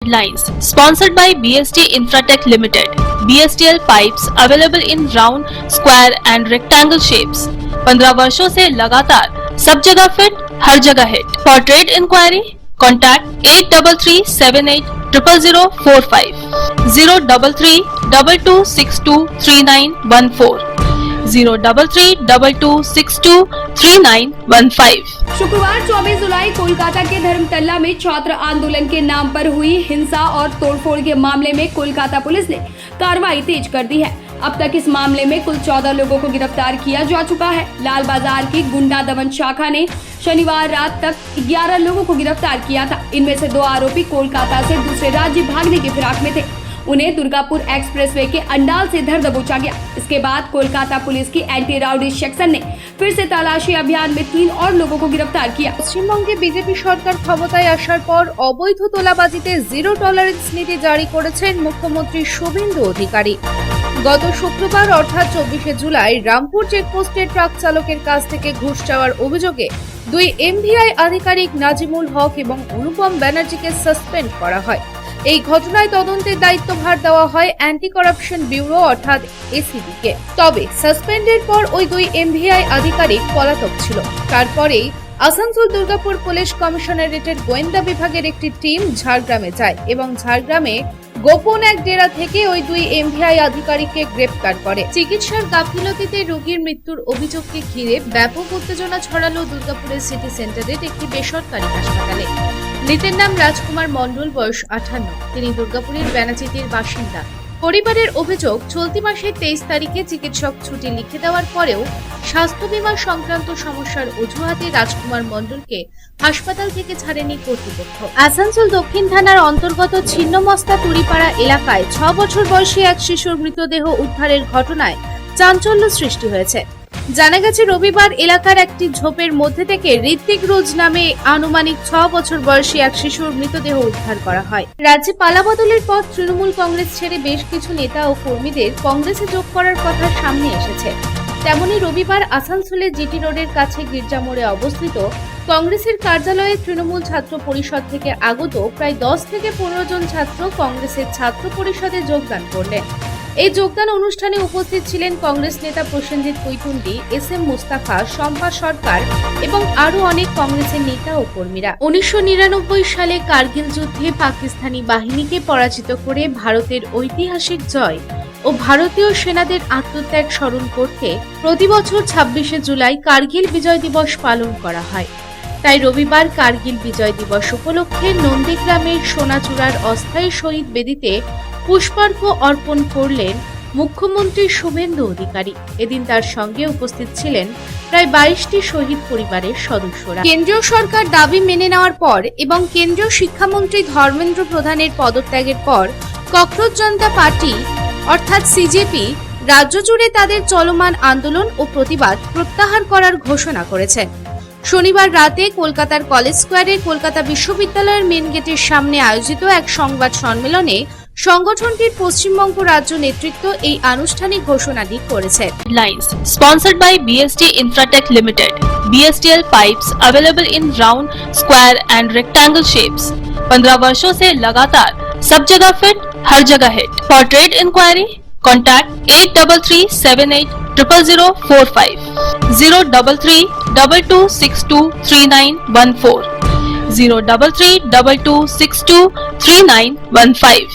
Lines sponsored by BST Infratech Limited. BSTL pipes available in round, square and rectangle shapes. 15 वर्षों से लगातार सब जगह फिट, हर जगह hit. For trade inquiry, contact 8338000045, 03322623914, 03322623915. शुक्रवार 24 जुलाई कोलकाता के धर्मतल्ला में छात्र आंदोलन के नाम पर हुई हिंसा और तोड़फोड़ के मामले में कोलकाता पुलिस ने कार्रवाई तेज कर दी है। अब तक इस मामले में कुल 14 लोगों को गिरफ्तार किया जा चुका है। लाल बाजार की गुंडा दमन शाखा ने शनिवार रात तक 11 लोगों को गिरफ्तार किया था। इनमें से 2 आरोपी कोलकाता से दूसरे राज्य भागने की फिराक में थे। उन्हें दुर्गापुर एक्सप्रेसवे के अंडाल से धर दबोचा गया। इसके बाद कोलकाता पुलिस की एंटी राउडी सेक्शन ने फिर से तलाशी अभियान में 3 और लोगों को गिरफ्तार किया। পশ্চিমবঙ্গে বিজেপি সরকার ক্ষমতায় আসার পর অবৈধ তোলাবাজিতে জিরো টলারেন্স নীতি জারি করেছেন মুখ্যমন্ত্রী শুভেন্দু অধিকারী। গত শুক্রবার অর্থাৎ 24 জুলাই রামপুর চেকপোস্টে ট্রাক চালকের কাছ থেকে ঘুষ চাওয়ার অভিযোগে 2 এমভিআই আধিকারিক নাজিমুল হক এবং অনুপম ব্যানার্জিকে সাসপেন্ড করা হয়। এই ঘটনায় তদন্তের দায়িত্বভার দেওয়া হয় অ্যান্টি করাপশন ব্যুরো অর্থাৎ এসিবি কে। তবে সাসপেন্ডের পর ওই 2 এমভিআই আধিকারিক পলাতক ছিল। তারপরেই আসানসোল দুর্গাপুর পুলিশ কমিশনারেটের গোয়েন্দা বিভাগের একটি টিম ঝাড়গ্রামে যায় এবং ঝাড়গ্রামে গোপন এক ডেরা থেকে ওই 2 এমভিআই আধিকারিককে গ্রেফতার করে। চিকিৎসার গাফিলতিতে রোগীর মৃত্যুর অভিযোগকে ঘিরে ব্যাপক উত্তেজনা ছড়ালো দুর্গাপুরের সিটি সেন্টারের একটি বেসরকারি হাসপাতালে। মৃতের নাম রাজকুমার মণ্ডল, বয়স 58। তিনি দুর্গাপুরের ব্যানাচিতির বাসিন্দা। পরিবারের অভিযোগ, চলতি মাসের 23 তারিখে চিকিৎসক ছুটি লিখে দেওয়ার পরেও স্বাস্থ্য বীমা সংক্রান্ত সমস্যার অজুহাতে রাজকুমার মণ্ডলকে হাসপাতাল থেকে ছাড়েনি কর্তৃপক্ষ। আসানসোল দক্ষিণ থানার অন্তর্গত ছিন্নমস্তা তুরিপাড়া এলাকায় 6 বছর বয়সী এক শিশুর মৃতদেহ উদ্ধারের ঘটনায় চাঞ্চল্য সৃষ্টি হয়েছে। জানা গেছে রবিবার এলাকার একটি ঝোপের মধ্যে থেকে ঋত্বিক রোজ নামে আনুমানিক 6 বছর বয়সী এক শিশুর মৃতদেহ উদ্ধার করা হয়। রাজ্যে পালাবদলের পর তৃণমূল কংগ্রেস ছেড়ে বেশ কিছু নেতা ও কর্মীদের কংগ্রেসে যোগ করার কথা সামনে এসেছে। তেমনি রবিবার আসানসোলের জিটি রোডের কাছে গির্জা মোড়ে অবস্থিত কংগ্রেসের কার্যালয়ে তৃণমূল ছাত্র পরিষদ থেকে আগত প্রায় 10 থেকে 15 জন ছাত্র কংগ্রেসের ছাত্র পরিষদে যোগদান করলেন। এই যোগদান অনুষ্ঠানে উপস্থিত ছিলেন কংগ্রেস নেতা প্রসেনজিৎ কৈতুন্ডি, এস.এম. মুস্তাফা, শম্পা সরকার এবং আরো অনেক কংগ্রেসের নেতা ও কর্মীরা। 1999 সালে কার্গিল যুদ্ধে পাকিস্তানি বাহিনীকে পরাজিত করে ভারতের ঐতিহাসিক জয় ও ভারতীয় সেনাদের আত্মত্যাগ স্মরণ করতে প্রতি বছর 26 জুলাই কার্গিল বিজয় দিবস পালন করা হয়। তাই রবিবার কার্গিল বিজয় দিবস উপলক্ষে নন্দীগ্রামের সোনাচূড়ার অস্থায়ী শহীদ বেদিতে পুষ্পার্ঘ্য অর্পণ করলেন মুখ্যমন্ত্রী শুভেন্দু অধিকারী। এদিন তার সঙ্গে উপস্থিত ছিলেন প্রায় 22টি শহীদ পরিবারের সদস্যরা। কেন্দ্রীয় সরকার দাবি মেনে নেওয়ার পর এবং কেন্দ্রীয় শিক্ষামন্ত্রী ধর্মেন্দ্র প্রধানের পদত্যাগের পর ককরোচ জনতা পার্টি অর্থাৎ সিজেপি রাজ্য জুড়ে তাদের চলমান আন্দোলন ও প্রতিবাদ প্রত্যাহার করার ঘোষণা করেছেন। শনিবার রাতে কলকাতার কলেজ স্কোয়ারে কলকাতা বিশ্ববিদ্যালয়ের মেন গেটের সামনে আয়োজিত এক সংবাদ সম্মেলনে সংগঠনটির পশ্চিমবঙ্গ রাজ্য নেতৃত্ব এই আনুষ্ঠানিক ঘোষণাটি করেছে। Lines sponsored by BST Infratech Limited. BSTL pipes available in round, square and rectangle shapes. 15 वर्षों से लगातार सब जगह फिट, हर जगह hit. For trade inquiry, contact 8338000045, 03322623914, 03322623915.